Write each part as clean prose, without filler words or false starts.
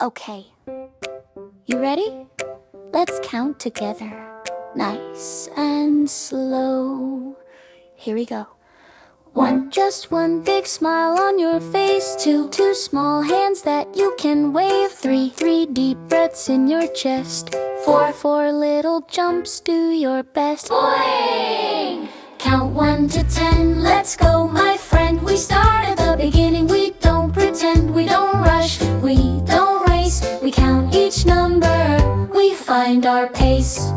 Okay, you ready? Let's count together, nice and slow. Here we go. 1, just one big smile on your face. 2, small hands that you can wave. 3, deep breaths in your chest. 4, little jumps, do your best. Boing! Count 1 to 10, let's go, my friend. We start at the beginning, we don't pretend, we don't rush, we don't race. We count each number, we find our pace.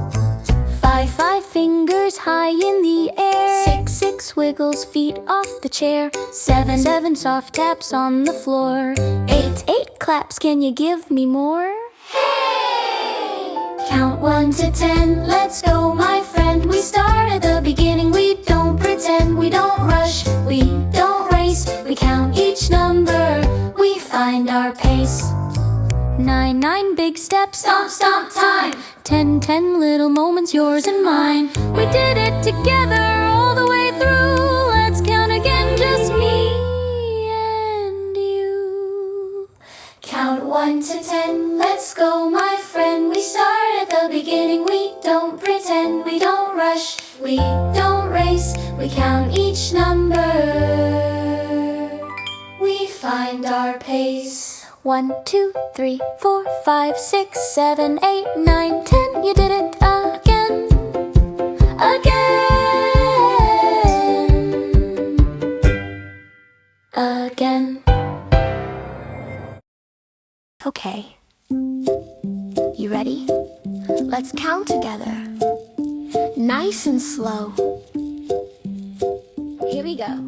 5, fingers high in the air. 6, wiggles feet off the chair. 7, soft taps on the floor. 8, claps, can you give me more? Hey! Count 1 to 10, let's go, my friend. We start at the beginning, we don't pretend, we don't rush, we don't race. We count each number, we find our pace. 9, big steps, stomp, stomp time. 10, little moments, yours and mine. We did it together all the way through. Let's count again, just me and you. Count 1 to 10, let's go, my friend. We start at the beginning, we don't pretend, we don't rush, we don't race. We count each number, we find our pace. 1, 2, 3, 4, 5, 6, 7, 8, 9, 10. You did it again, again. Okay, you ready? Let's count together, nice and slow. Here we go.